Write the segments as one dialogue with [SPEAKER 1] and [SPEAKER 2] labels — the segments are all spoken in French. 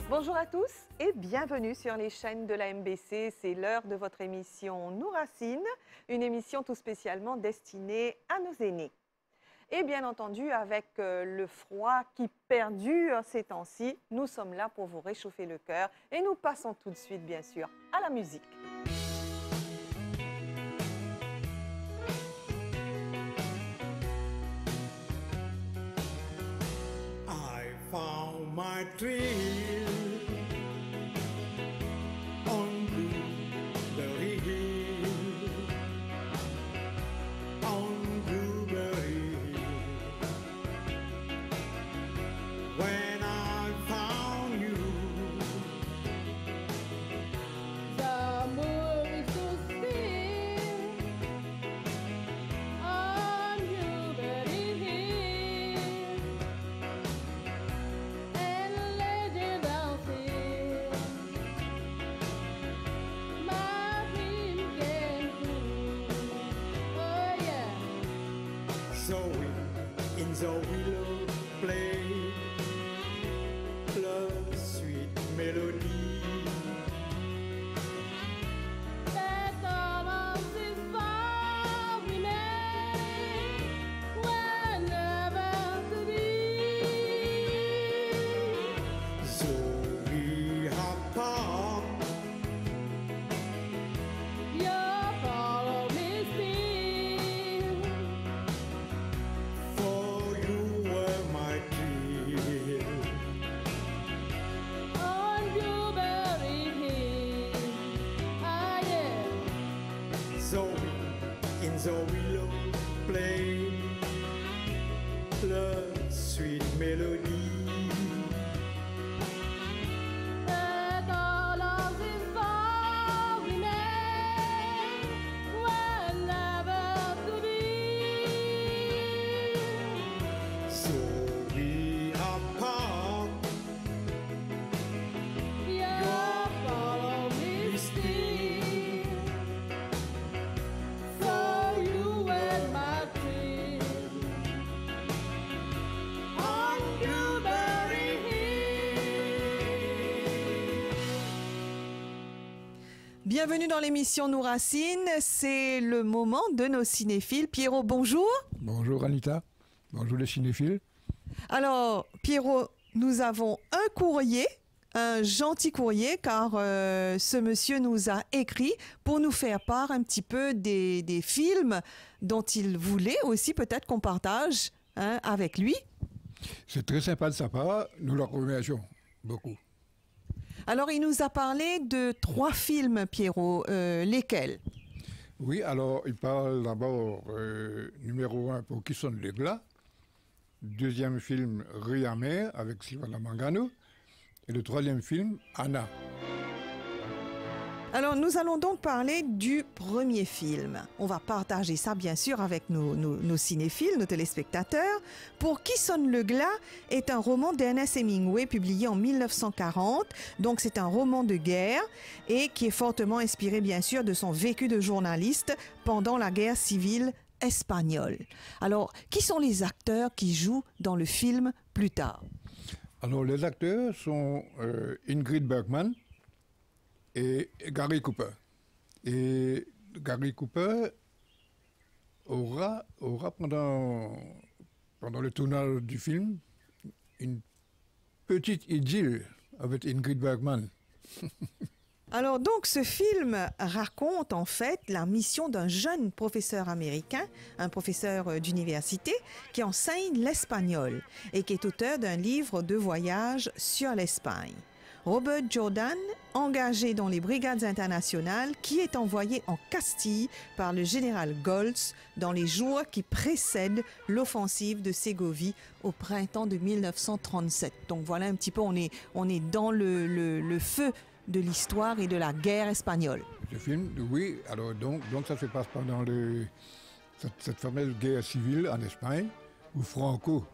[SPEAKER 1] Bonjour à tous et bienvenue sur les chaînes de la MBC. C'est l'heure de votre émission Nous Racines, une émission tout spécialement destinée à nos aînés. Et bien entendu, avec le froid qui perdure ces temps-ci, nous sommes là pour vous réchauffer le cœur et nous passons tout de suite, bien sûr, à la musique.
[SPEAKER 2] I found my tree on Blueberry Hill, on Blueberry Hill. When I found you,
[SPEAKER 3] the moon stood still on Blueberry Hill, and a legend dancing, my dream came true. Oh yeah.
[SPEAKER 2] so in the willow play the sweet melody.
[SPEAKER 3] That all of this far remain were never to be.
[SPEAKER 2] So we have come.
[SPEAKER 3] You follow me still,
[SPEAKER 2] For you were my dream.
[SPEAKER 3] on Blueberry Hill. Ah yeah.
[SPEAKER 2] So in the willow play the sweet melody.
[SPEAKER 3] That all of this far remain were never to be.
[SPEAKER 2] So we have come.
[SPEAKER 3] You follow me still, for you were my dream, on Blueberry Hill.
[SPEAKER 1] Bienvenue dans l'émission Nous Racines. C'est le moment de nos cinéphiles. Pierrot, bonjour.
[SPEAKER 4] Bonjour Anita, bonjour les cinéphiles.
[SPEAKER 1] Alors, Pierrot, nous avons un courrier, un gentil courrier, car ce monsieur nous a écrit pour nous faire part un petit peu des films dont il voulait aussi peut-être qu'on partage avec lui.
[SPEAKER 4] C'est très sympa de sa part, nous le remercions beaucoup.
[SPEAKER 1] Alors, il nous a parlé de 3 films, Pierrot. Lesquels?
[SPEAKER 4] Oui, alors il parle d'abord numéro 1 pour Qui sonne le glas, deuxième film Rue amère avec Sylvana Mangano et le troisième film Anna.
[SPEAKER 1] Alors, nous allons donc parler du premier film. On va partager ça, bien sûr, avec nos cinéphiles, nos téléspectateurs. Pour Qui sonne le glas est un roman d'Ernest Hemingway publié en 1940. Donc, c'est un roman de guerre et qui est fortement inspiré, bien sûr, de son vécu de journaliste pendant la guerre civile espagnole. Alors, qui sont les acteurs qui jouent dans le film plus tard?
[SPEAKER 4] Alors les acteurs sont Ingrid Bergman et Gary Cooper. Et Gary Cooper aura pendant le tournage du film une petite idylle avec Ingrid Bergman.
[SPEAKER 1] Alors donc ce film raconte en fait la mission d'un jeune professeur américain, un professeur d'université qui enseigne l'espagnol et qui est auteur d'un livre de voyage sur l'Espagne. Robert Jordan, engagé dans les brigades internationales, qui est envoyé en Castille par le général Goltz dans les jours qui précèdent l'offensive de Ségovie au printemps de 1937. Donc voilà un petit peu, on est dans le feu de l'histoire et de la guerre espagnole.
[SPEAKER 4] Ce film, oui, alors donc ça se passe pendant cette fameuse guerre civile en Espagne, où Franco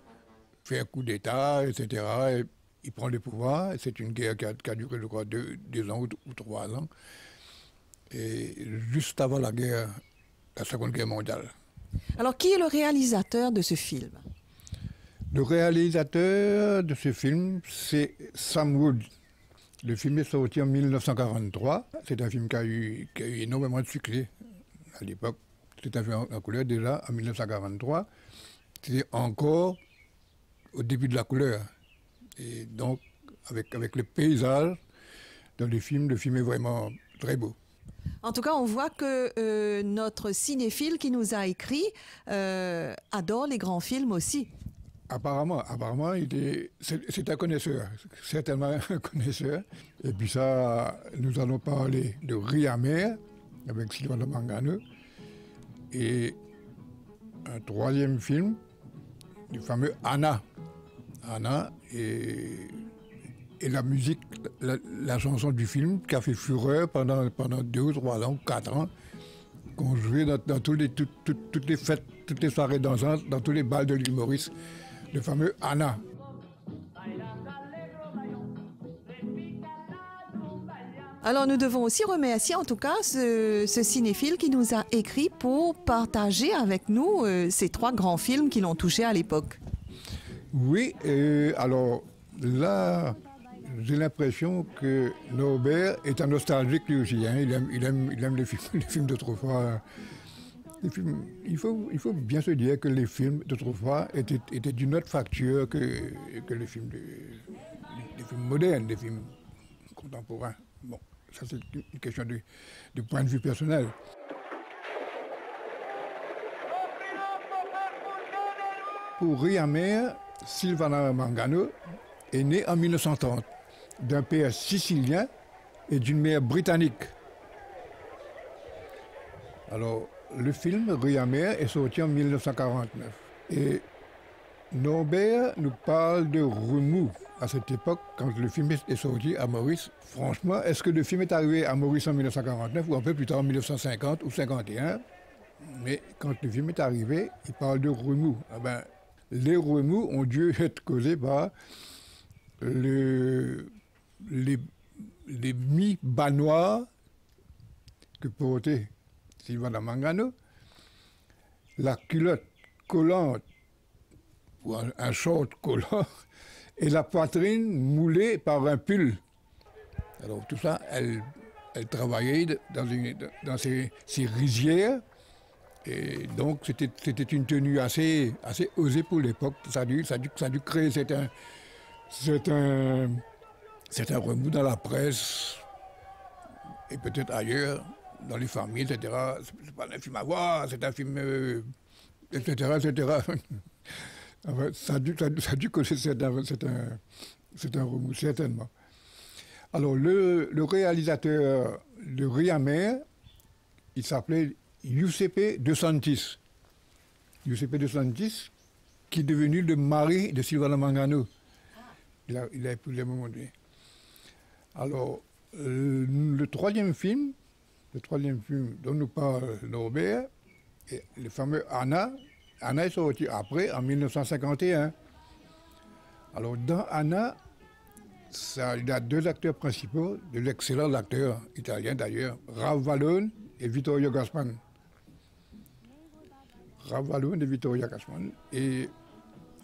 [SPEAKER 4] fait un coup d'État, etc. Et il prend le pouvoir. C'est une guerre qui a duré, je crois, 2 ans ou 3 ans. Et juste avant la Seconde Guerre mondiale.
[SPEAKER 1] Alors, qui est le réalisateur de ce film?
[SPEAKER 4] Le réalisateur de ce film, c'est Sam Wood. Le film est sorti en 1943. C'est un film qui a eu énormément de succès à l'époque. C'est un film en couleur déjà en 1943. C'était encore au début de la couleur. Et donc, avec le paysage dans le film est vraiment très beau.
[SPEAKER 1] En tout cas, on voit que notre cinéphile qui nous a écrit adore les grands films aussi.
[SPEAKER 4] Apparemment, c'est un connaisseur, certainement un connaisseur. Et puis ça, nous allons parler de Riz amer avec Silvana Mangano et un troisième film, du fameux Anna. Anna et la musique, la chanson du film qui a fait fureur pendant 2 ou 3 ans, 4 ans, qu'on jouait dans toutes les fêtes, toutes les soirées dansantes, dans tous les bals de l'île Maurice. Le fameux Anna.
[SPEAKER 1] Alors nous devons aussi remercier en tout cas ce cinéphile qui nous a écrit pour partager avec nous ces 3 grands films qui l'ont touché à l'époque.
[SPEAKER 4] Oui, alors là, j'ai l'impression que Norbert est un nostalgique lui aussi. Hein. Il aime les films d'autrefois. Il faut bien se dire que les films d'autrefois étaient d'une autre facture que les films modernes, les films contemporains. Bon, ça c'est une question de point de vue personnel. Pour Riz amer, Silvana Mangano est née en 1930 d'un père sicilien et d'une mère britannique. Alors, le film Riz amer est sorti en 1949. Et Norbert nous parle de remous à cette époque, quand le film est sorti à Maurice. Franchement, est-ce que le film est arrivé à Maurice en 1949 ou un peu plus tard en 1950 ou 1951? Mais quand le film est arrivé, il parle de remous. Ah ben, les remous ont dû être causés par les mi-bas noirs que portait Silvana Mangano, la culotte collante ou un short collant et la poitrine moulée par un pull. Alors tout ça, elle travaillait dans ces rizières et donc c'était une tenue assez osée pour l'époque. Ça a dû créer un remous dans la presse et peut-être ailleurs, dans les familles, etc. C'est pas un film à voir, c'est un film, etc., etc. Enfin, ça a dû causer c'est un remous, certainement. Alors, le réalisateur de Riz amer, il s'appelait Giuseppe De Santis. Giuseppe De Santis, qui est devenu le mari de Silvana Mangano. Il a épousé à un moment donné. Alors, le troisième film dont nous parle Norbert, est le fameux Anna. Anna est sorti après, en 1951. Alors, dans Anna, il y a 2 acteurs principaux, de l'excellent acteur italien d'ailleurs, Rav Vallone et Vittorio Gassman. Rav Vallone et Vittorio Gassman. Et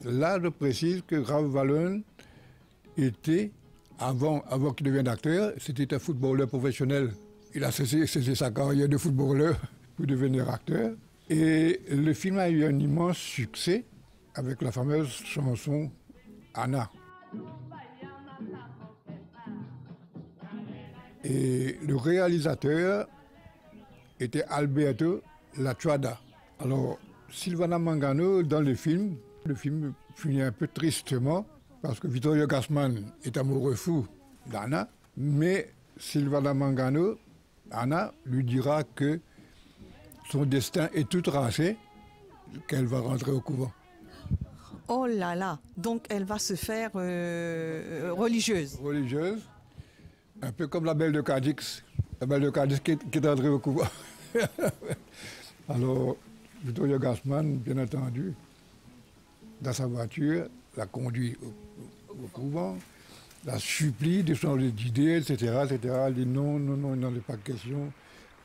[SPEAKER 4] là, je précise que Rav Vallone était, avant qu'il devienne acteur, c'était un footballeur professionnel. Il a cessé sa carrière de footballeur pour devenir acteur. Et le film a eu un immense succès avec la fameuse chanson Anna. Et le réalisateur était Alberto Lattuada. Alors, Silvana Mangano, dans le film finit un peu tristement parce que Vittorio Gassman est amoureux fou d'Anna, mais Silvana Mangano, Anna, lui dira que son destin est tout tracé, qu'elle va rentrer au couvent.
[SPEAKER 1] Oh là là, donc elle va se faire religieuse.
[SPEAKER 4] Religieuse, un peu comme la belle de Cadix. La belle de Cadix qui est entrée au couvent. Alors, Vittorio Gassman, bien entendu, dans sa voiture, la conduit au couvent, la supplie de changer d'idée, etc., etc. Elle dit non, il n'en est pas question.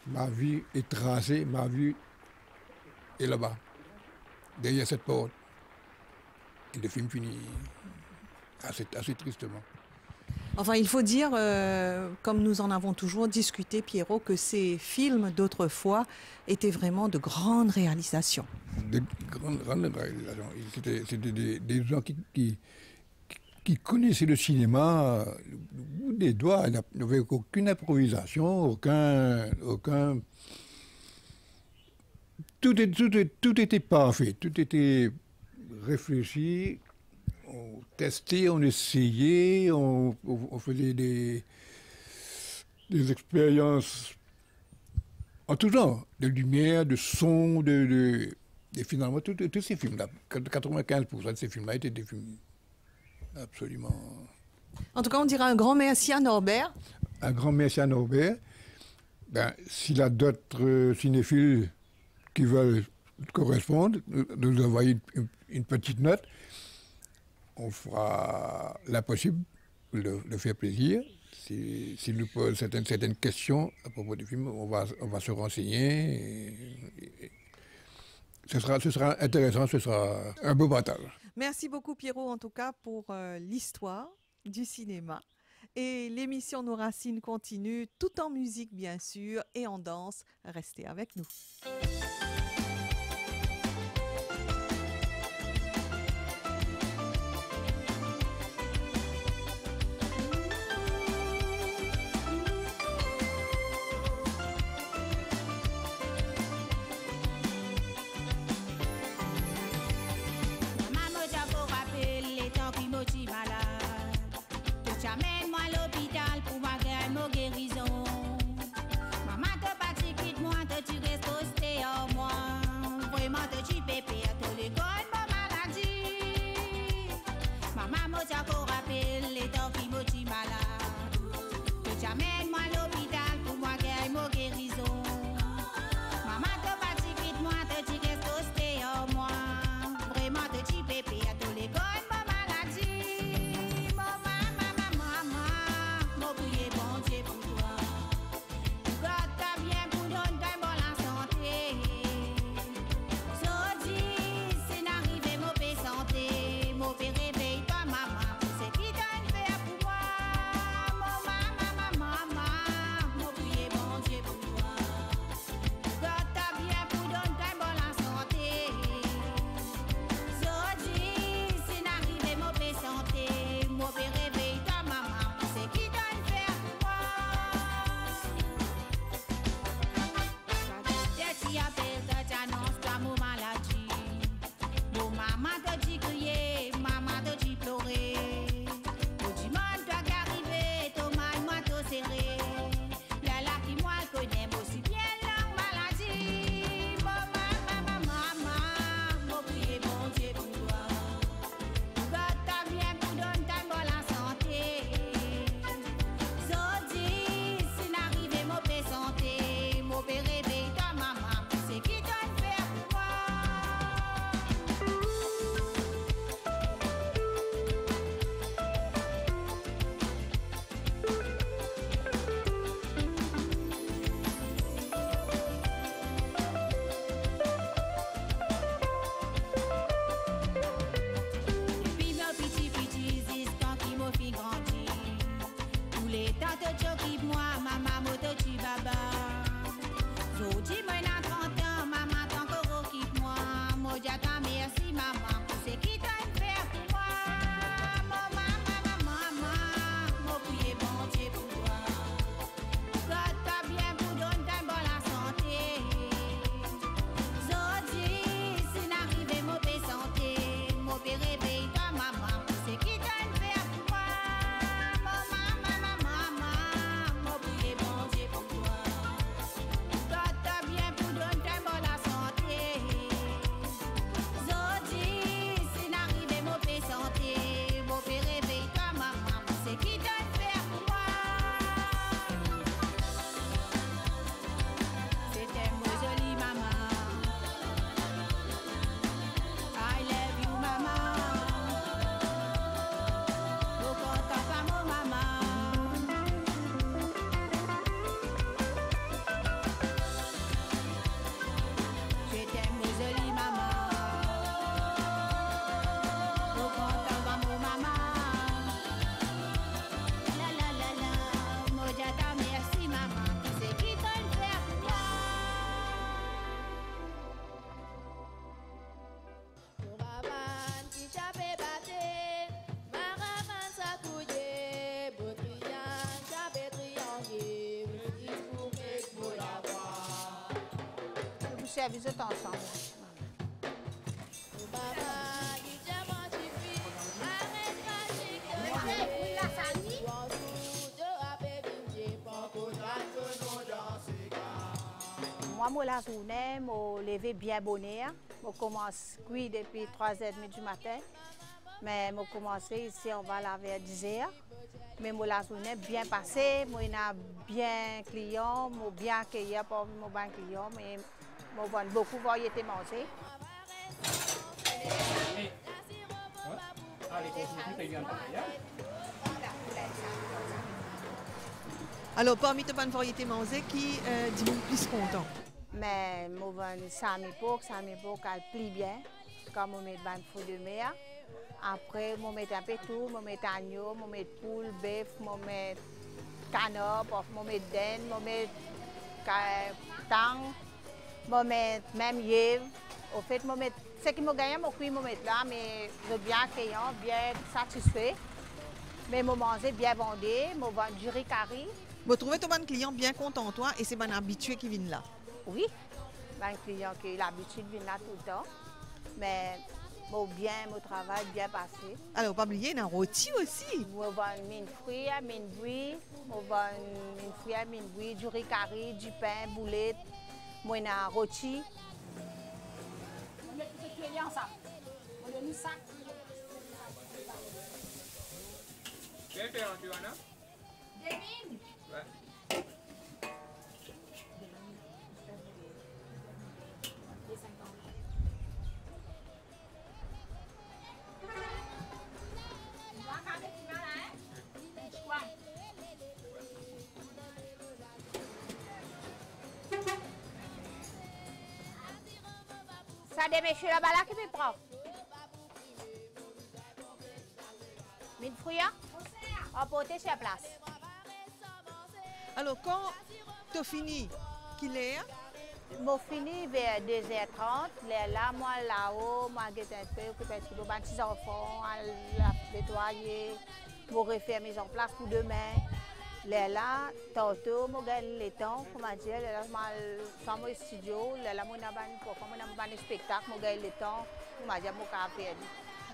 [SPEAKER 4] Ma vie est tracée, ma vie est là-bas, derrière cette porte. Et le film finit assez tristement.
[SPEAKER 1] Enfin, il faut dire, comme nous en avons toujours discuté, Pierrot, que ces films d'autrefois étaient vraiment de grandes réalisations.
[SPEAKER 4] Des grandes réalisations. C'était des gens qui connaissaient le cinéma au bout des doigts. Il n'y avait aucune improvisation, aucun. Tout était parfait, tout était réfléchi. On testait, on essayait, on faisait des expériences en tout genre, de lumière, de son, et finalement, tous ces films-là, 95% de ces films-là étaient des films absolument...
[SPEAKER 1] En tout cas, on dirait un grand merci à Norbert.
[SPEAKER 4] Un grand merci à Norbert. Ben, s'il y a d'autres cinéphiles qui veulent correspondre, nous envoyer une petite note. On fera l'impossible pour le faire plaisir. S'il nous pose certaines questions à propos du film, on va se renseigner. Ce sera intéressant, ce sera un beau partage.
[SPEAKER 1] Merci beaucoup Pierrot en tout cas pour l'histoire du cinéma. Et l'émission Nos Racines continue, tout en musique bien sûr et en danse. Restez avec nous.
[SPEAKER 5] Amène-moi à l'hôpital pour ma guérison. Maman te parti quitte moi, te tu restes posté en moi. Vraiment te tu pépé à tous les gars ma maladie. Maman m'a déjà rappelé les temps qui m'ont dit malade. Tu amène-moi à l'hôpital pour ma guérison. Maman te parti quitte moi, te tu restes posté en moi. Vraiment te tu pépé à tous les gars ma maladie.
[SPEAKER 6] servir tout ensemble. Moi, la journée, je levé bien bonnet. Je commence à cuire depuis 3h30 du matin. Mais je commence ici, on va laver à 10h. Mais la journée bien passée, je suis bien client, je suis bien accueilli pour mes clients. Mais je vends beaucoup de variétés manger.
[SPEAKER 1] Alors, parmi tes bonnes variétés manger, qui dit le plus content?
[SPEAKER 6] Mais je vends Sami Pork, elle plie bien. Quand je mets des fruits de mer. Après, je mets un peu tout, je mets agneau, je mets poule, bœuf, je mets canard, je mets dinde, je mets tang, je mets même yèvre. Au fait, ce qui me gagne, je mets là, mais je suis bien accueillant, bien satisfait. Mais je mange bien vendu, je vends du riz curry.
[SPEAKER 1] Vous trouvez ton bon client bien content, toi, et c'est bon habitué qui viennent là?
[SPEAKER 6] Oui, un client qui a l'habitude de venir là tout le temps. Mais mon travail bien passé.
[SPEAKER 1] Alors, pas oublier, il y a un rôti aussi.
[SPEAKER 6] Je vends mine fruits, mine bouillie, du riz curry, du pain, boulette, moi un rôti. On met tout ce qui est ensemble. On donne ça.
[SPEAKER 7] Quel pain tu as là?
[SPEAKER 6] Des mines.
[SPEAKER 7] Ouais.
[SPEAKER 6] Ça des messieurs là-bas là qui me prend. Mille fruits, emporter sur place.
[SPEAKER 1] Alors, quand tu as fini, qu'il est?
[SPEAKER 6] Je finis vers 2h30. Là, moi, là-haut, je suis un peu occupé de mes petits enfants, à nettoyer, je refais mes en place pour demain. Là, tantôt, je gagne le temps, comment dire, là, je suis au studio, là, je suis un spectacle, je gagne le temps, comment dire, je faire.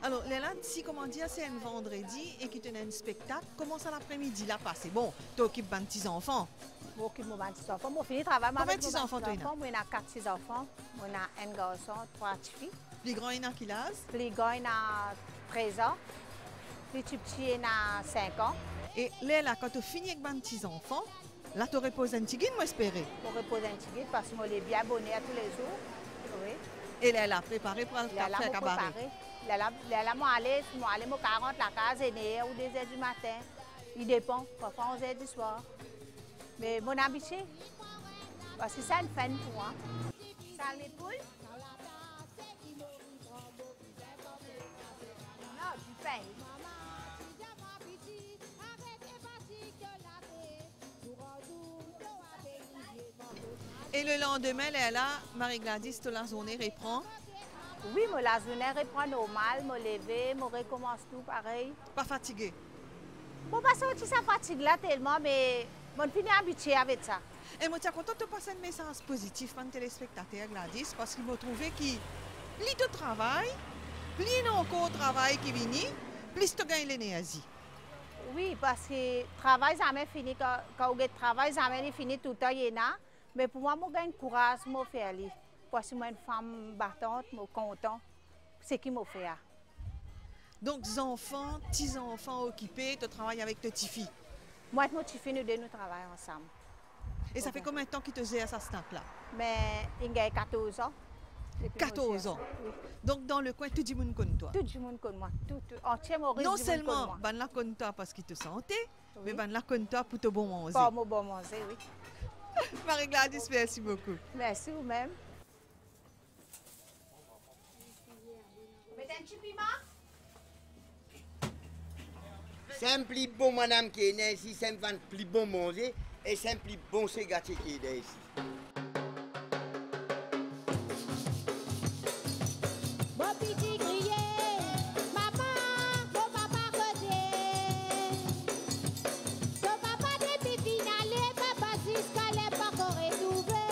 [SPEAKER 1] Alors, Léla, si, comment dire, c'est un vendredi et que tu as un spectacle, comment ça l'après-midi là passé? Bon, tu occupes de petits enfants.
[SPEAKER 6] Je m'occupe de mes petits enfants. Je finis le travail
[SPEAKER 1] avec
[SPEAKER 6] mes
[SPEAKER 1] petits enfants.
[SPEAKER 6] Moi, j'ai 4 petits enfants. Moi, j'ai un garçon, 3 filles.
[SPEAKER 1] Les grands, il y en a qui l'âge?
[SPEAKER 6] Les gars, il a 13 ans. Les petits, il a 5 ans.
[SPEAKER 1] Et Léla, quand tu finis avec tes petits enfants, là, tu reposes un petit guide, moi, espérer.
[SPEAKER 6] Je repose un petit guide parce que je suis bien abonné à tous les jours. Oui.
[SPEAKER 1] Et Léla, préparé pour faire un cabaret?
[SPEAKER 6] Là, moi, aller 40 la case est ou 2h du matin. Il dépend, parfois 11h du soir. Mais mon habitude, parce que ça une fin pour moi. Ça les poules? Non, du pain.
[SPEAKER 1] Et le lendemain, Léla, Marie-Gladys, toute la journée reprend?
[SPEAKER 6] Oui, la journée reprend normal, me lever, me recommence tout pareil.
[SPEAKER 1] Pas fatigué?
[SPEAKER 6] Bon, parce que ça fatigue là tellement, mais je suis habituée avec ça.
[SPEAKER 1] Et moi, je suis contente de passer un message positif pour les téléspectateurs, Gladys, parce qu'ils m'ont trouvé que plus de travail, plus il y a encore de travail qui vient, plus tu gagnes l'énergie.
[SPEAKER 6] Oui, parce que le travail jamais fini. Quand on travail jamais fini tout le temps, il y en a. Mais pour moi, je gagne courage, je fais aller. Parce que je suis une femme battante, je suis contente. C'est ce qui m'a fait.
[SPEAKER 1] Donc, enfants, petits-enfants occupés, tu travailles avec tes petites filles?
[SPEAKER 6] Moi et mes petites filles, nous travaillons ensemble.
[SPEAKER 1] Et ça fait combien de temps qu'ils te gèrent à ce temps-là?
[SPEAKER 6] Mais il a 14 ans.
[SPEAKER 1] 14 ans?
[SPEAKER 6] Oui.
[SPEAKER 1] Donc, dans le coin, tout le monde connaît toi?
[SPEAKER 6] Tout le monde connaît moi. Entièrement,
[SPEAKER 1] non seulement, ben la connaît toi parce qu'il te sentait, oui, mais ben la connaît toi pour te bon manger.
[SPEAKER 6] Pour me bon manger, oui.
[SPEAKER 1] Marie-Gladys, merci beaucoup.
[SPEAKER 6] Merci vous-même. Mettez un petit piment?
[SPEAKER 8] C'est un plus bon madame qui est née ici, c'est un plus bon manger et c'est un plus bon ségatier qui est né ici.
[SPEAKER 5] Mon petit crier, maman, ton papa côté. Ton papa depuis finale, papa jusqu'à l'époque retrouvé.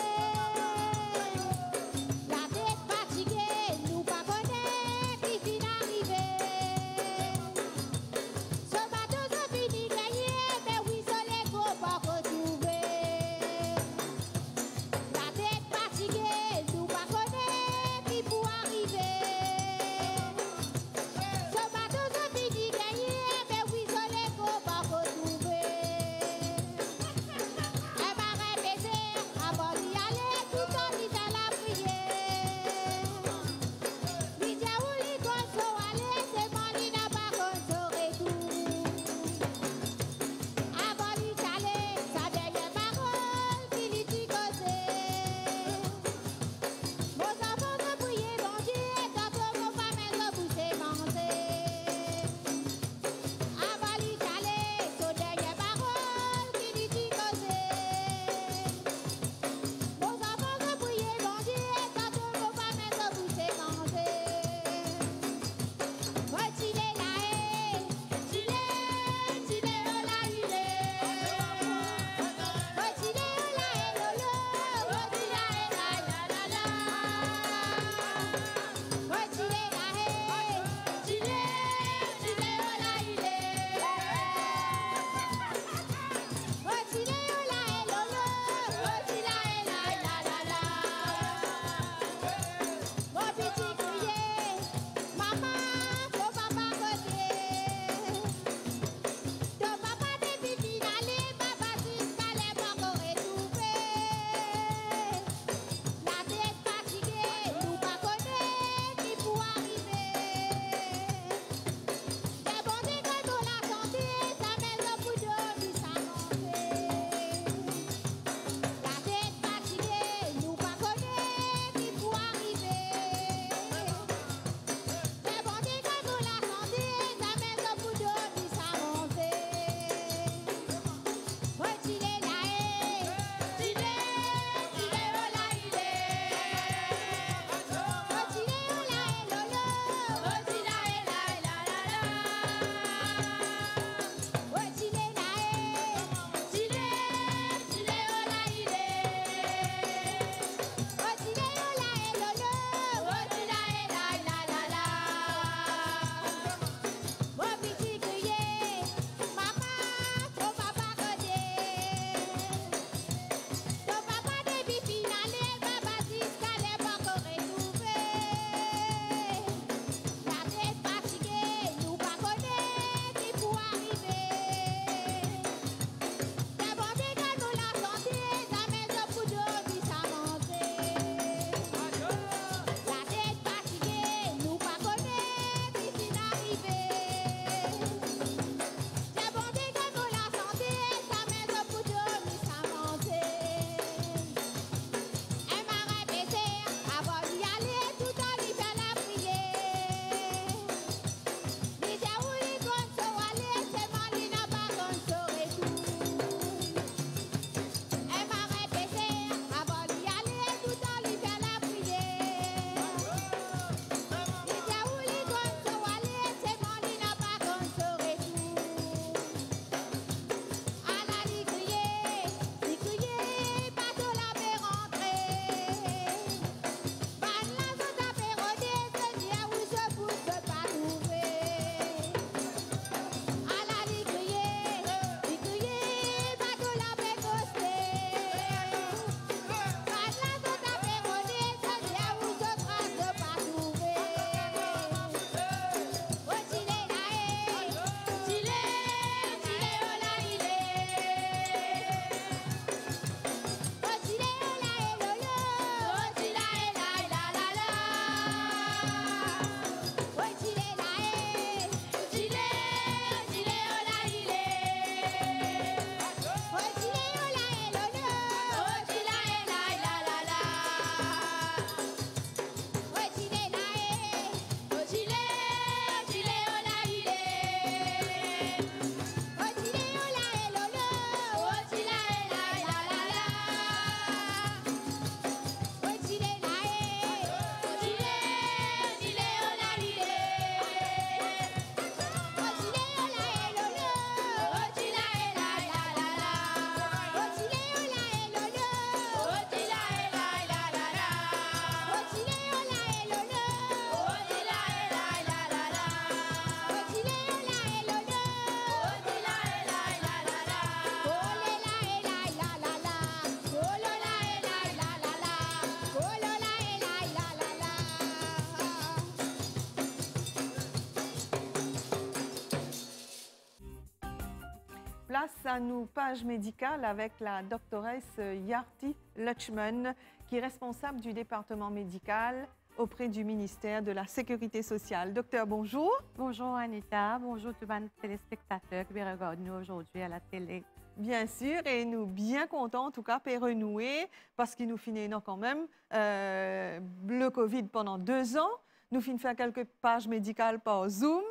[SPEAKER 1] place à nos pages médicales avec la doctoresse Yarti Lutchman, qui est responsable du département médical auprès du ministère de la Sécurité sociale. Docteur, bonjour.
[SPEAKER 9] Bonjour Anita, bonjour tous les téléspectateurs qui regardent nous aujourd'hui à la télé.
[SPEAKER 1] Bien sûr, et nous bien contents en tout cas pour renouer, parce qu'il nous finit quand même le Covid pendant 2 ans. Nous finissons faire quelques pages médicales par Zoom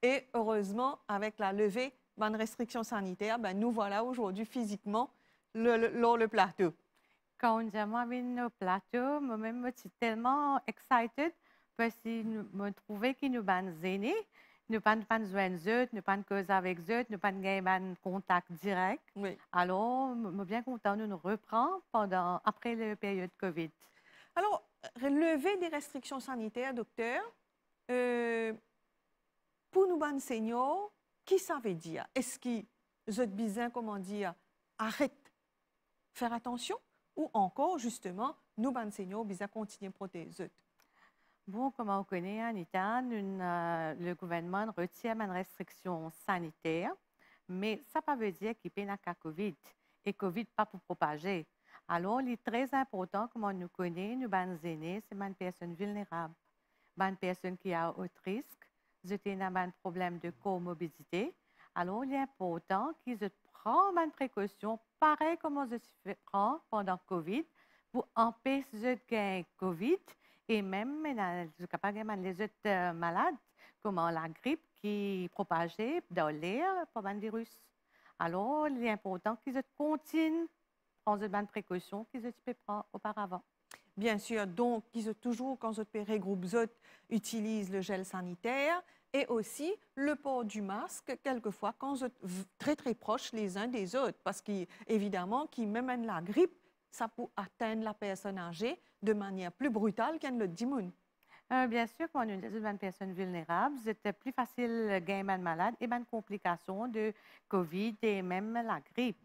[SPEAKER 1] et heureusement, avec la levée des restrictions sanitaires, ben, nous voilà aujourd'hui physiquement lors le plateau.
[SPEAKER 9] Quand on dit au plateau, moi-même, je suis tellement excited parce que je me trouvais que nous sommes aînés. Nous n'avons pas besoin d'eux, nous n'avons pas cause avec eux, nous n'avons pas de contact direct.
[SPEAKER 1] Oui.
[SPEAKER 9] Alors, je suis bien content de nous reprendre après la période COVID.
[SPEAKER 1] Alors, lever des restrictions sanitaires, docteur, pour nous, bonnes seniors, qui ça veut dire? Est-ce que vous êtes besoin, comment dire, arrête, faire attention? Ou encore, justement, nous, bonnes seniors, besoin continuer à protéger?
[SPEAKER 9] Bon, comme on connaît, Anita, le gouvernement retient une restriction sanitaire, mais ça ne veut pas dire qu'il n'y a pas de COVID. Et COVID pas pour propager. Alors, il est très important, comme on nous connaît, nous, les aînés, c'est une personne vulnérable. Une personne qui a haut risque, ils ont un problème de comorbidité. Alors, il est important qu'ils prennent une précaution, pareil comme ils prennent pendant le COVID, pour empêcher de gagner COVID. Et même, les autres malades, comme la grippe qui est propagée dans l'air par un virus. Alors, il est important qu'ils continuent à prendre des précautions qu'ils ont pris auparavant.
[SPEAKER 1] Bien sûr, donc, ils ont toujours, quand ils regroupent, utilisent le gel sanitaire et aussi le port du masque, quelquefois, quand ils sont très, très proches les uns des autres. Parce qu'évidemment, même la grippe, ça peut atteindre la personne âgée de manière plus brutale qu'un le dimoun.
[SPEAKER 9] Bien sûr, quand on est une personne vulnérable, c'est plus facile de gagner malade et de complications de COVID et même la grippe.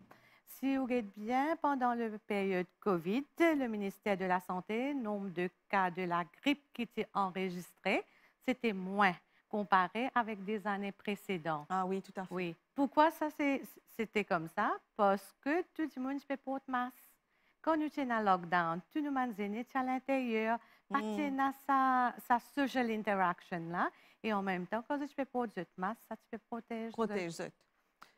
[SPEAKER 9] Si vous êtes bien, pendant la période COVID, le ministère de la Santé, le nombre de cas de la grippe qui étaient enregistrés, c'était moins comparé avec des années précédentes.
[SPEAKER 1] Ah oui, tout à fait.
[SPEAKER 9] Oui. Pourquoi ça c'était comme ça? Parce que tout le monde ne peut pas de masque. Quand nous sommes en lockdown, tout le monde est à l'intérieur, pas sa social interaction là, et en même temps, quand tu peux pas de masque, ça te protéger.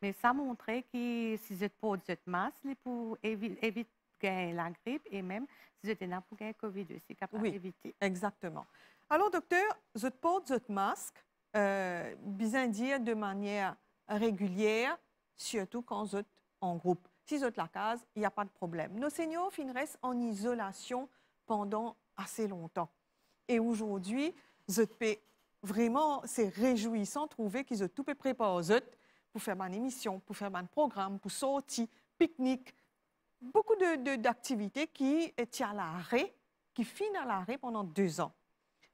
[SPEAKER 9] Mais ça montrait que si tu pas de masque, il pour éviter la grippe et même si tu es là pour gagner COVID aussi, capable d'éviter.
[SPEAKER 1] Exactement. Alors, docteur, vous portez votre masque, bien dire de manière régulière, surtout quand vous êtes en groupe. Si vous êtes la case, il n'y a pas de problème. Nos seniors finissent en isolation pendant assez longtemps. Et aujourd'hui, vraiment, c'est réjouissant de trouver qu'ils ont tout préparé pour faire une émission, pour faire un programme, pour sortir, pique-nique. Beaucoup d'activités qui étaient à l'arrêt, qui finissent à l'arrêt pendant 2 ans.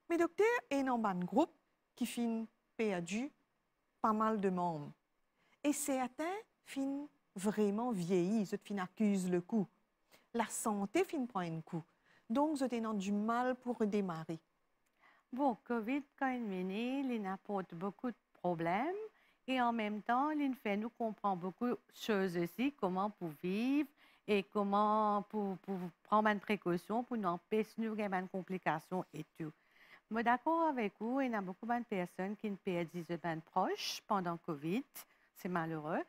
[SPEAKER 1] Mais docteur, il y a un groupe qui finit perdu pas mal de membres. Et certains finissent vraiment vieillis, ils finissent accusent le coup. La santé finit prend un coup. Donc, ils ont du mal pour redémarrer.
[SPEAKER 9] Bon, COVID, quand il vient, il apporte beaucoup de problèmes. Et en même temps, il fait nous comprendre beaucoup de choses aussi, comment pour vivre et comment pour prendre une précaution pour nous empêcher de avoir une complication et tout. Je suis d'accord avec vous, il y a beaucoup de personnes qui ont perdu des proches pendant le COVID. C'est malheureux.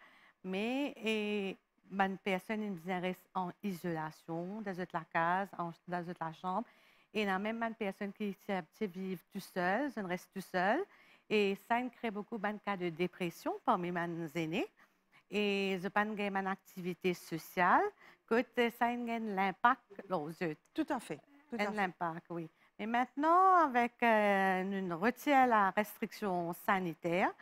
[SPEAKER 9] Mais une personne reste en isolation, dans la case, dans la chambre. Et il y a même une personne qui vit tout seul, reste tout seul. Et ça crée beaucoup de cas de dépression parmi les aînés. Et je pas une activité sociale, que ça a l'impact aux autres.
[SPEAKER 1] Tout à fait.
[SPEAKER 9] L'impact, oui. Mais maintenant, avec une retient la restriction sanitaire,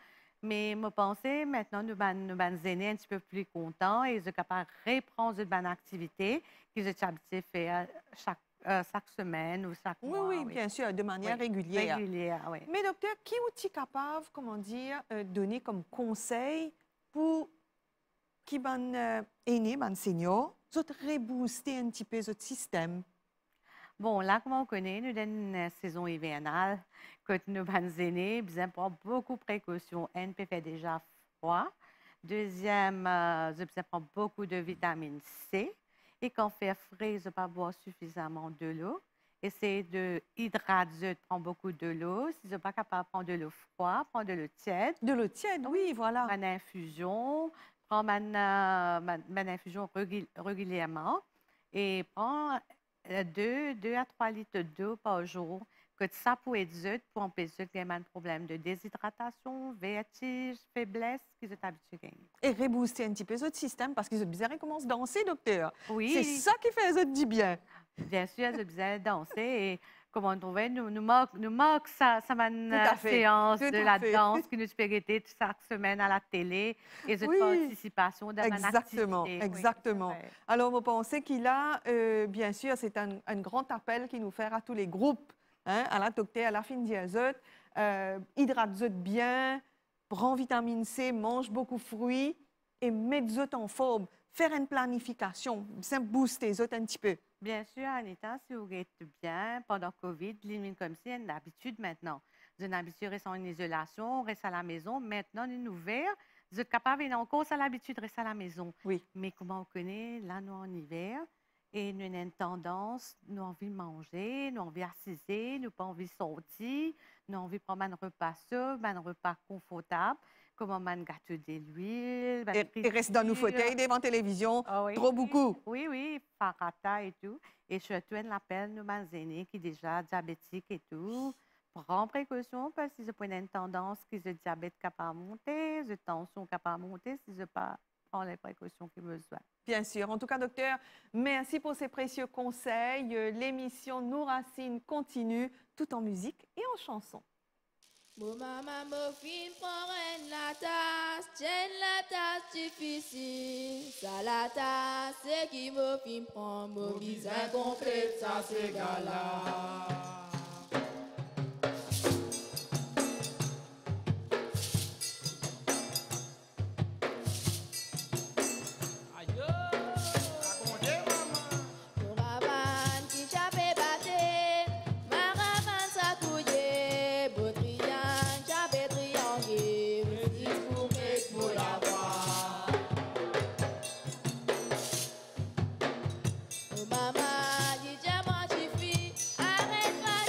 [SPEAKER 9] mais je pense maintenant nous sommes aînés un petit peu plus contents et ils sont capables de reprendre une activité qu'ils sont habitués à faire chaque semaine ou chaque mois.
[SPEAKER 1] Oui, bien sûr, de manière régulière.
[SPEAKER 9] Oui.
[SPEAKER 1] Mais docteur, qui est capable, comment dire, donner comme conseil pour qui ban aînés, ban seniors, rebooster un petit peu notre système?
[SPEAKER 9] Bon, là, comme on connaît, nous avons une saison hivernale. Quand nous sommes aînés, nous avons beaucoup de précautions. On peut faire déjà froid. Deuxième, je prends beaucoup de vitamine C. Et quand on fait frais, je ne pas boire suffisamment de l'eau. Essayer de hydrater, prendre beaucoup de l'eau. Si je ne suis pas capable de prendre de l'eau froide, prendre de l'eau tiède.
[SPEAKER 1] De l'eau tiède, oui, voilà.
[SPEAKER 9] Une infusion, prends ma infusion régulièrement et prends 2 à 3 litres d'eau par jour. Que ça peut être pour empêcher qu'il y ait un problème de déshydratation, vertige, faiblesse, qu'ils sont habitués à gagner.
[SPEAKER 1] Et rebooster un petit peu votre système parce qu'ils ont bizarre, ils commencent à danser, docteur.
[SPEAKER 9] Oui.
[SPEAKER 1] C'est ça qui fait les autres du bien.
[SPEAKER 9] Bien sûr, ils ont besoin de danser et comme on trouvait, nous manque ça séance de la danse qui nous spéritait chaque semaine à la télé et cette participation dans
[SPEAKER 1] exactement,
[SPEAKER 9] activité.
[SPEAKER 1] exactement.
[SPEAKER 9] Oui.
[SPEAKER 1] Alors, vous pensez qu'il a, bien sûr, c'est un grand appel qu'il nous fait à tous les groupes, hein, à la docteur, à la fin d'Iazot, hydrate-vous bien, prends vitamine C, mange beaucoup de fruits et mettez-vous en forme. Faire une planification, ça booster les autres un petit peu.
[SPEAKER 9] Bien sûr, Anita, si vous êtes bien pendant Covid, limite comme si, c'est une habitude maintenant. Vous êtes habitué à rester en isolation, rester à la maison. Maintenant, une ouvert, vous êtes capable, et encore, ça l'habitude de rester à la maison.
[SPEAKER 1] Oui.
[SPEAKER 9] Mais comment on connaît, là, nous, en hiver, et nous avons une tendance, nous avons envie de manger, nous avons envie d'assiser, nous n'avons pas envie de sortir, nous avons envie de prendre un repas sobre, un repas confortable. Comme un gâteau d'huile.
[SPEAKER 1] Et reste dans nos fauteuils devant la télévision, trop beaucoup.
[SPEAKER 9] Oui, oui, farata et tout. Et surtout, on appelle nos aînés qui sont déjà diabétiques et tout. Prends précaution parce qu'ils ont une tendance qu'ils ont diabète capable de monter, ils ont tension capable de monter, s'ils n'ont pas prend les précautions qu'ils besoin.
[SPEAKER 1] Bien sûr. En tout cas, docteur, merci pour ces précieux conseils. L'émission Nos Racines continue, tout en musique et en chanson.
[SPEAKER 3] Mon maman me fin prendre la tasse, tiens la tasse difficile. Ça la tasse, c'est qui me fin prendre, mon visage complète, ça c'est gala. Maman, dis-moi, tu fais, arrête pas.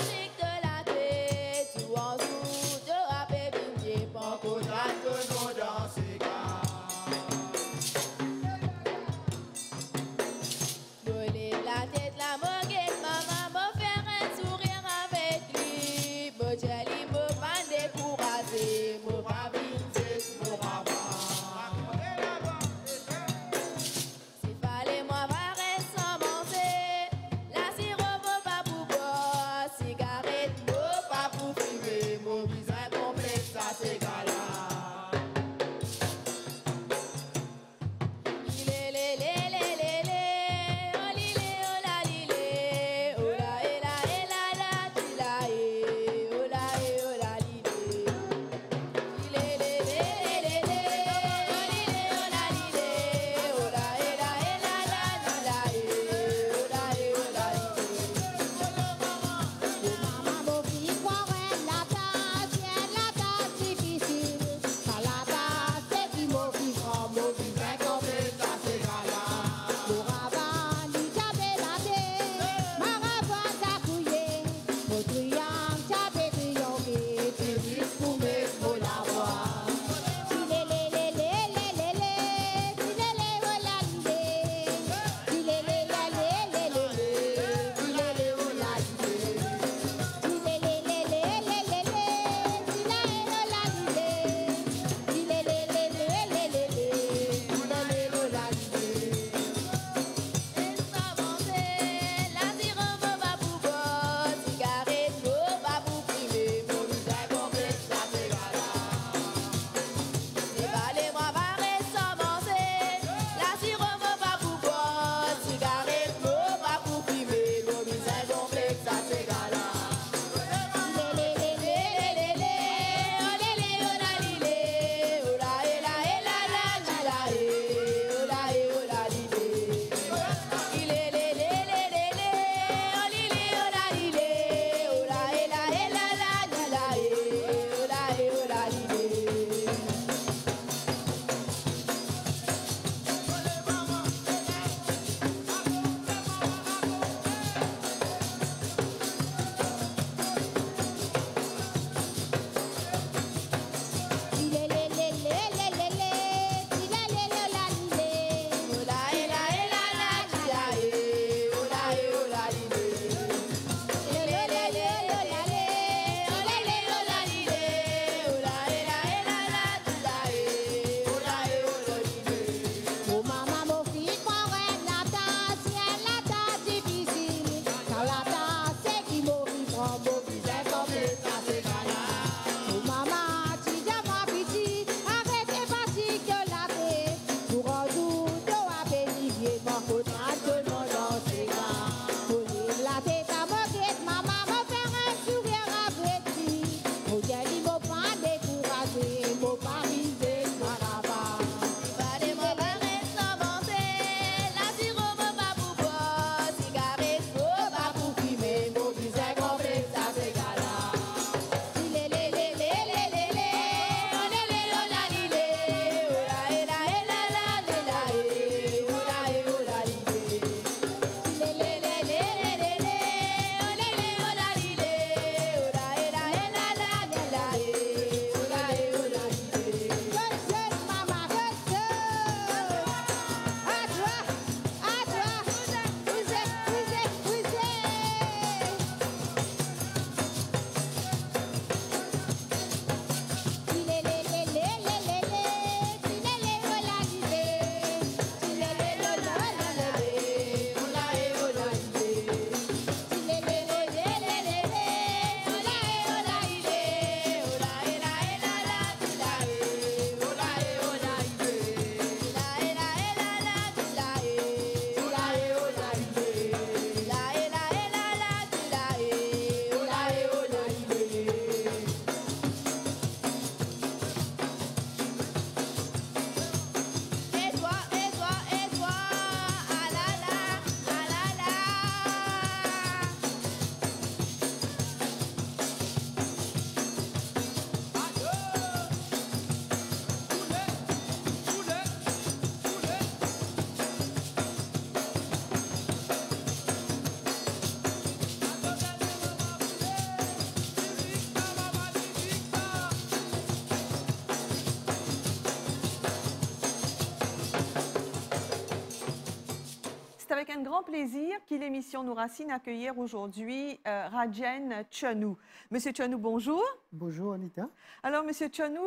[SPEAKER 1] avec un grand plaisir qu'il l'émission nous racine accueillir aujourd'hui Rajen Chanou. Monsieur Chanou, bonjour.
[SPEAKER 10] Bonjour Anita.
[SPEAKER 1] Alors, Monsieur Chanou,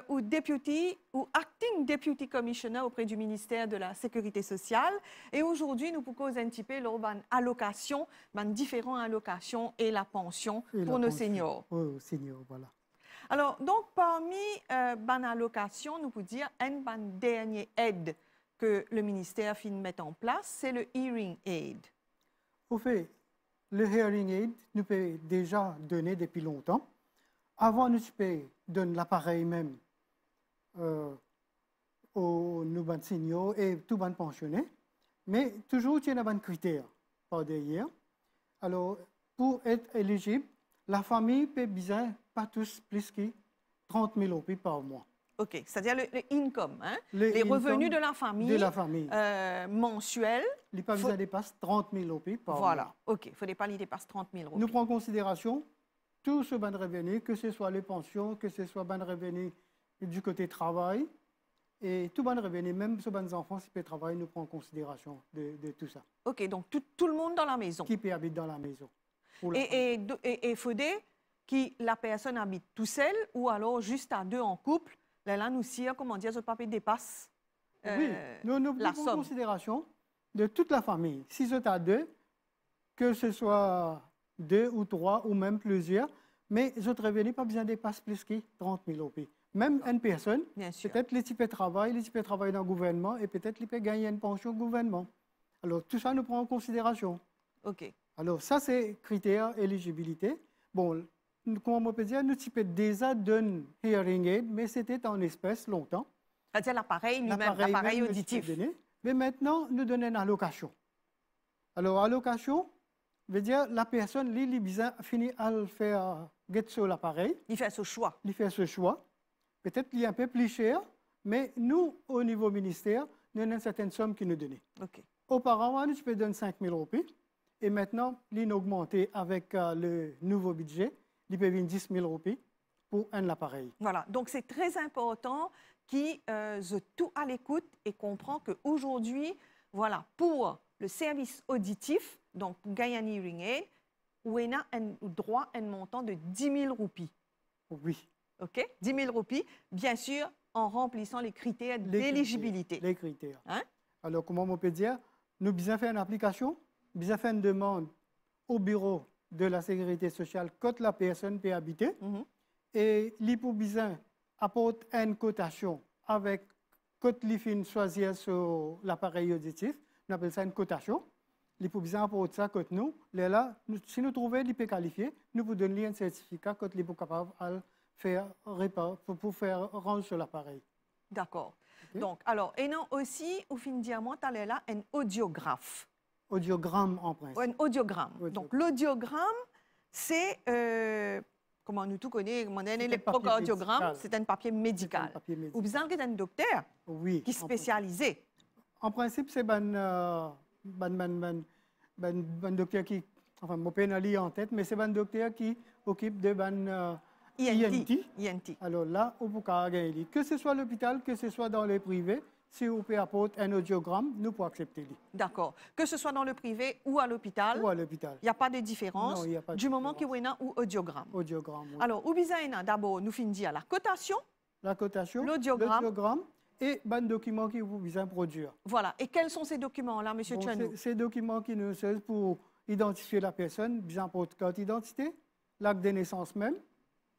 [SPEAKER 1] ou Deputy ou Acting Deputy Commissioner auprès du ministère de la Sécurité sociale. Et aujourd'hui, nous pouvons un petit peu l'allocation, allocation, différentes allocations et la pension pour nos seniors.
[SPEAKER 10] Oui, seniors, voilà.
[SPEAKER 1] Alors, donc, parmi ban allocation, nous pouvons dire un dernier aide que le ministère finit de mettre en place, c'est le Hearing Aid.
[SPEAKER 10] Au fait, le Hearing Aid nous peut déjà donner depuis longtemps. Avant, nous pouvons donner l'appareil même aux nos seniors et tous les pensionnés, mais toujours, il y a un critère par derrière. Alors, pour être éligible, la famille peut bien pas tous plus que 30 000 roupies par mois.
[SPEAKER 1] OK, c'est-à-dire le income, hein? Les revenus de la famille, mensuels.
[SPEAKER 10] Les pas besoin dépasse 30 000 roupies par mois.
[SPEAKER 1] Voilà, OK, il ne faudrait pas les dépasser 30 000 roupies.
[SPEAKER 10] Nous prenons en considération tout ce ban de revenus, que ce soit les pensions, que ce soit ban de revenus du côté travail, et tout ban de revenus, même ce ban des enfants, qui peut travailler, nous prenons en considération de tout ça.
[SPEAKER 1] OK, donc tout le monde dans la maison.
[SPEAKER 10] Qui peut habiter dans la maison.
[SPEAKER 1] Et il faudrait que la personne habite tout seul ou alors juste à deux en couple. Là, nous sire, comment dire, ce papier dépasse
[SPEAKER 10] oui, nous prenons en considération de toute la famille. Si vous êtes à deux, que ce soit deux ou trois ou même plusieurs, mais votre revenu pas besoin dépasse plus que 30 000 roupies. Même une personne, peut-être les types de travail, dans le gouvernement et peut-être les peut gagner une pension au gouvernement. Alors tout ça nous prend en considération.
[SPEAKER 1] OK.
[SPEAKER 10] Alors ça c'est critère éligibilité. Bon, comment on peut dire, nous types déjà donné hearing aid, mais c'était en espèces longtemps.
[SPEAKER 1] C'est-à-dire l'appareil lui-même, l'appareil auditif.
[SPEAKER 10] Mais maintenant, nous donnons une allocation. Alors, allocation veut dire la personne, il finit à le faire get sur l'appareil.
[SPEAKER 1] Il fait ce choix.
[SPEAKER 10] Il fait ce choix. Peut-être qu'il est un peu plus cher, mais nous, au niveau ministère, nous avons une certaine somme qui nous donnait.
[SPEAKER 1] OK.
[SPEAKER 10] Auparavant, nous pouvons donner 5 000 roupies. Et maintenant, il a augmenté avec le nouveau budget. Il peut venir 10 000 roupies pour un appareil.
[SPEAKER 1] Voilà, donc c'est très important qu'ils soient tout à l'écoute et comprennent qu'aujourd'hui, voilà, pour le service auditif, donc pour gagner un hearing aid, on a un droit à un montant de 10 000 roupies.
[SPEAKER 10] Oui.
[SPEAKER 1] OK? 10 000 roupies, bien sûr, en remplissant les critères d'éligibilité.
[SPEAKER 10] Les critères.
[SPEAKER 1] Hein?
[SPEAKER 10] Alors, comment on peut dire? Nous avons besoin faire une application, besoin faire une demande au bureau de la sécurité sociale quand la personne peut habiter. Et l'hypobizin apporte une cotation avec quand l'IFIN choisir sur l'appareil auditif. On appelle ça une cotation. L'hypobizin apporte ça quand nous. Là, si nous trouvons l'IP qualifié, nous vous donnons un certificat quand l'IP est capable de faire pour faire rendre sur l'appareil.
[SPEAKER 1] D'accord. Okay. Donc, alors, et non aussi, au fin de diamant, tu as là un audiographe.
[SPEAKER 10] Audiogramme en principe.
[SPEAKER 1] Un audiogramme. Donc, l'audiogramme, c'est, comment nous tous connaissons, l'électroaudiogramme, c'est un papier médical. Ou bien que c'est un docteur qui est spécialisé.
[SPEAKER 10] En principe, c'est un docteur qui, enfin, je ne peux pas en tête, mais c'est un docteur qui occupe de
[SPEAKER 1] INT.
[SPEAKER 10] Alors là, on peut gagner. Que ce soit à l'hôpital, que ce soit dans le privé, si on peut apporter un audiogramme, nous pouvons accepter.
[SPEAKER 1] D'accord. Que ce soit dans le privé ou à l'hôpital, il n'y a pas de différence du moment qu'il y a un audiogramme.
[SPEAKER 10] Oui.
[SPEAKER 1] Alors, où bien d'abord, nous finissons à la cotation.
[SPEAKER 10] La cotation,
[SPEAKER 1] l'audiogramme
[SPEAKER 10] et les documents qui vous besoin produire.
[SPEAKER 1] Voilà. Et quels sont ces documents-là, M. Chanou?
[SPEAKER 10] Ces documents qui nous servent pour identifier la personne, besoin pour carte d'identité, l'acte de naissance même,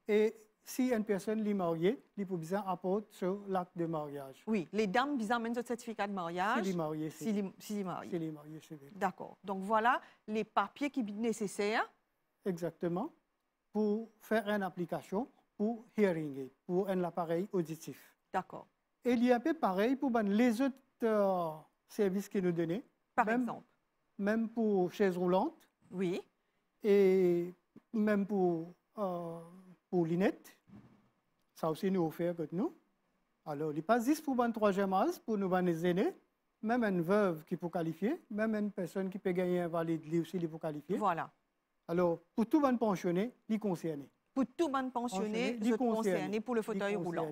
[SPEAKER 10] et si une personne est mariée, il peut besoin apporter sur l'acte de mariage.
[SPEAKER 1] Oui, les dames besoin même ce certificat de mariage.
[SPEAKER 10] Si les mariés,
[SPEAKER 1] si mariés.
[SPEAKER 10] Si les mariés, c'est vrai.
[SPEAKER 1] D'accord. Donc voilà les papiers qui sont nécessaires.
[SPEAKER 10] Exactement. Pour faire une application pour hearing aid, pour un appareil auditif.
[SPEAKER 1] D'accord.
[SPEAKER 10] Et il y a un peu pareil pour les autres services qu'ils nous donnent.
[SPEAKER 1] Par exemple.
[SPEAKER 10] Même pour chaises roulantes.
[SPEAKER 1] Oui.
[SPEAKER 10] Et même pour l'INET. Ça aussi nous offert que nous. Alors, il passe 10 pour un troisième âge pour nous les aînés. Même une veuve qui peut qualifier, même une personne qui peut gagner un valide, lui aussi, il peut qualifier.
[SPEAKER 1] Voilà.
[SPEAKER 10] Alors, pour tout le pensionné, il est concerné.
[SPEAKER 1] Pour tout le monde pensionné, il est concerné pour le fauteuil roulant.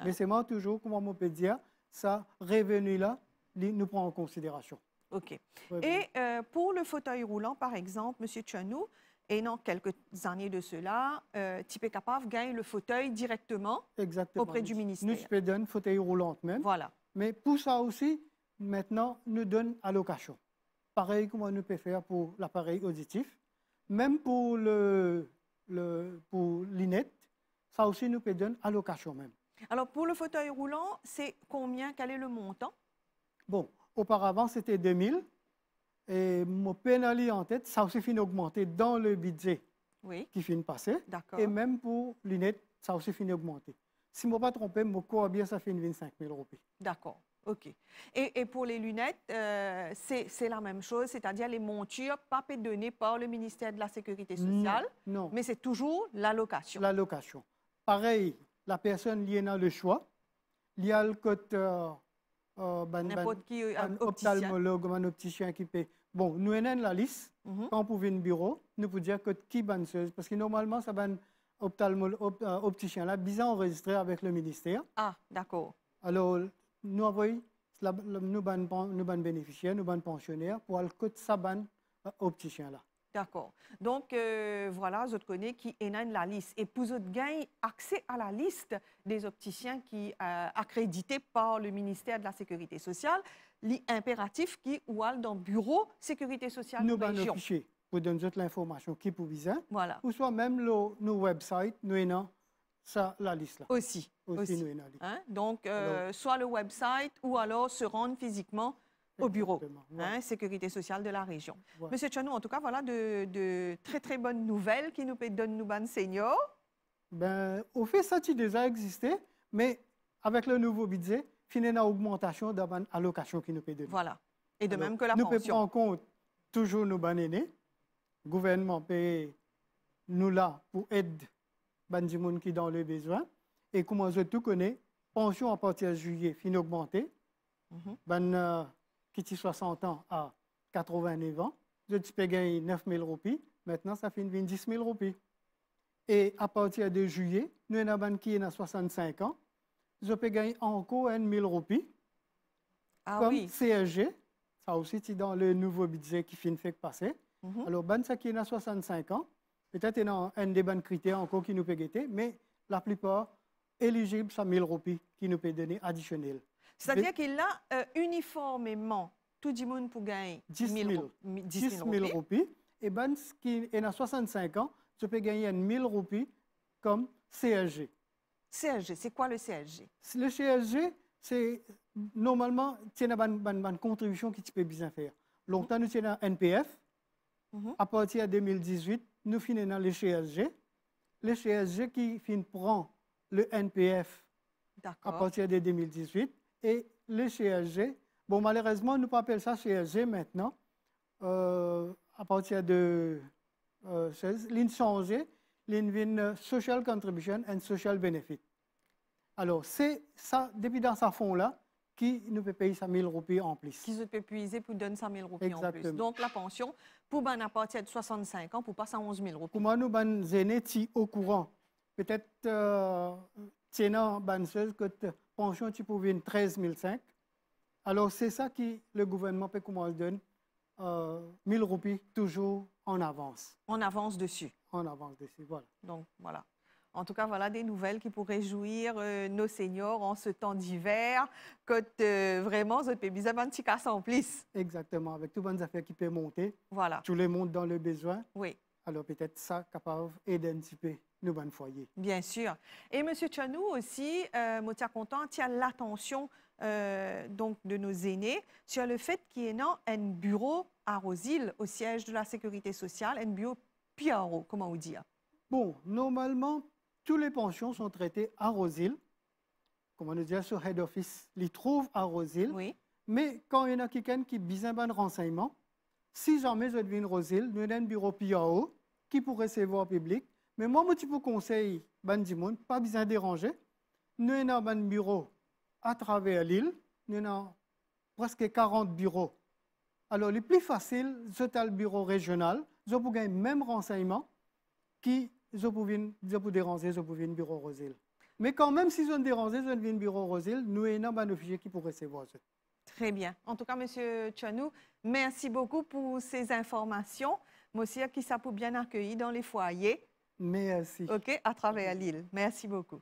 [SPEAKER 10] Mais c'est moi toujours, comment on peut dire, ça, revenu-là, nous prend en considération.
[SPEAKER 1] OK.
[SPEAKER 10] Oui,
[SPEAKER 1] Et pour le fauteuil roulant, par exemple, M. Tchanou, et non, quelques années de cela, Tipé Capave gagne le fauteuil directement
[SPEAKER 10] exactement.
[SPEAKER 1] auprès du ministère.
[SPEAKER 10] Nous, je donne fauteuil roulant même.
[SPEAKER 1] Voilà.
[SPEAKER 10] Mais pour ça aussi, maintenant, nous donne allocation. Pareil comme nous peut faire pour l'appareil auditif. Même pour pour l'INET, ça aussi nous peut donner allocation même.
[SPEAKER 1] Alors, pour le fauteuil roulant, c'est combien? Quel est le montant?
[SPEAKER 10] Bon, auparavant, c'était 2000. Et mon pénali en tête, ça aussi finit d'augmenter dans le budget qui finit de passer.
[SPEAKER 1] D'accord.
[SPEAKER 10] Et même pour l'INET, ça aussi finit d'augmenter. Si je ne me pas trompé, mon combien ça fait 25 000 roupies.
[SPEAKER 1] D'accord. OK. Et pour les lunettes, c'est la même chose, c'est-à-dire les montures pas données par le ministère de la Sécurité sociale,
[SPEAKER 10] non.
[SPEAKER 1] Mais c'est toujours l'allocation.
[SPEAKER 10] L'allocation. Pareil, la personne liée dans le choix, il y a le code
[SPEAKER 1] n'importe qui,
[SPEAKER 10] un
[SPEAKER 1] opticien.
[SPEAKER 10] ophtalmologue ou un opticien qui paie. Bon, nous avons la liste. Quand on pouvait un bureau, nous pouvons dire que qui banseuse. Parce que normalement, ça va opticien là, bien enregistré avec le ministère.
[SPEAKER 1] Ah, d'accord.
[SPEAKER 10] Alors, nous envoyons nous bénéficiaires, nous pensionnaires pour le code saban opticien là.
[SPEAKER 1] D'accord. Donc, voilà, vous connaissez qui est dans la liste. Et pour vous gagner accès à la liste des opticiens qui sont accrédités par le ministère de la Sécurité sociale, l'impératif qui ou dans le bureau Sécurité sociale
[SPEAKER 10] nous
[SPEAKER 1] de région.
[SPEAKER 10] Nous pour donner l'information qui pour viser.
[SPEAKER 1] Voilà.
[SPEAKER 10] Ou soit même nos websites, nous avons ça, la liste là.
[SPEAKER 1] Aussi.
[SPEAKER 10] Nous avons la liste.
[SPEAKER 1] Hein? Donc, soit le website ou alors se rendre physiquement au bureau,
[SPEAKER 10] voilà.
[SPEAKER 1] Sécurité sociale de la région.
[SPEAKER 10] Voilà.
[SPEAKER 1] Monsieur Tchanou, en tout cas, voilà de très, très bonnes nouvelles qui nous donnent nous ban seniors.
[SPEAKER 10] Ben, au fait, ça a déjà existé, mais avec le nouveau budget, il y a une augmentation de l'allocation qui nous peut donner.
[SPEAKER 1] Voilà. Et de même que la
[SPEAKER 10] nous
[SPEAKER 1] pension.
[SPEAKER 10] Nous pouvons prendre en compte toujours nos aînés. Le gouvernement paye nous là pour aider les gens qui sont dans le besoin. Et comme je tout connais, pension à partir de juillet finit d'augmenter. Qui ont 60 ans à 89 ans, je peux gagner 9 000 roupies. Maintenant, ça fait 10 000 roupies. Et à partir de juillet, nous avons qui a 65 ans, je peux gagner encore 1 000 roupies.
[SPEAKER 1] Ah,
[SPEAKER 10] comme
[SPEAKER 1] oui.
[SPEAKER 10] CSG, ça aussi c'est dans le nouveau budget qui finit de passer. Alors, ben, ça qui a 65 ans, peut-être il y a un des bons critères encore qui nous peut guetter, mais la plupart éligibles à 1 000 roupies qui nous peut donner additionnel.
[SPEAKER 1] C'est-à-dire qu'il a uniformément tout le monde pour gagner
[SPEAKER 10] 10 000 roupies. Et ben, ce qui est à 65 ans, je peux gagner 1 000 roupies comme CSG.
[SPEAKER 1] CSG, c'est quoi le CSG?
[SPEAKER 10] Le CSG, c'est normalement une contribution qui tu peux bien faire. Longtemps, nous avons un NPF. À partir de 2018, nous finissons dans le CSG. Le CSG qui prend le NPF à partir de 2018. Et le CSG, bon, malheureusement, nous appelons ça CSG maintenant, à partir de l'inchangé, l'invin Social Contribution and Social Benefit. Alors, c'est ça, depuis dans ce fonds-là, qui nous peut payer 100 000 roupies en plus.
[SPEAKER 1] Qui se peut puiser pour donner 100 000 roupies en plus. Donc, la pension, pour à partir de 65 ans, pour pas 111 000 roupies.
[SPEAKER 10] Comment nous, les aînés, au courant? Peut-être, tiens, que pension, tu peux venir 13 500. Alors, c'est ça que le gouvernement peut commencer à donner 1 000 roupies toujours en avance.
[SPEAKER 1] En avance dessus.
[SPEAKER 10] En avance dessus, voilà.
[SPEAKER 1] Donc, voilà. En tout cas, voilà des nouvelles qui pourraient réjouir nos seniors en ce temps d'hiver, que vraiment, vous avez besoin d'un petit casse en plus.
[SPEAKER 10] Exactement, avec toutes les bonnes affaires qui peuvent monter.
[SPEAKER 1] Voilà.
[SPEAKER 10] Tout le monde dans le besoin.
[SPEAKER 1] Oui.
[SPEAKER 10] Alors, peut-être ça capable d'identifier nos bons foyers.
[SPEAKER 1] Bien sûr. Et M. Tchanou aussi, je suis content, tient l'attention donc de nos aînés sur le fait qu'il y ait un bureau à Rosil, au siège de la Sécurité sociale, un bureau PRO, comment on dit?
[SPEAKER 10] Bon, normalement, toutes les pensions sont traitées à Rosil. Comme on dit sur Head Office, ils trouvent à Rosil.
[SPEAKER 1] Oui.
[SPEAKER 10] Mais quand il y a quelqu'un qui a besoin de renseignements, si jamais je viens à Rosil, nous avons un bureau PRO qui peut recevoir le public. Mais moi, je vous conseille, pas besoin de déranger. Nous avons un bureau à travers l'île. Nous avons presque 40 bureaux. Alors, le plus facile, c'est le bureau régional. Je peux gagner le même renseignement qui je peux déranger, je peux venir au bureau Rosil. Mais quand même, si je ne dérange, je viens au bureau Rosil, nous avons un officier qui peut recevoir ça.
[SPEAKER 1] Très bien. En tout cas, Monsieur Tchanou, merci beaucoup pour ces informations. Moi aussi, qui ça pour bien accueillir dans les foyers.
[SPEAKER 10] Merci.
[SPEAKER 1] OK, à travers l'île. Merci beaucoup.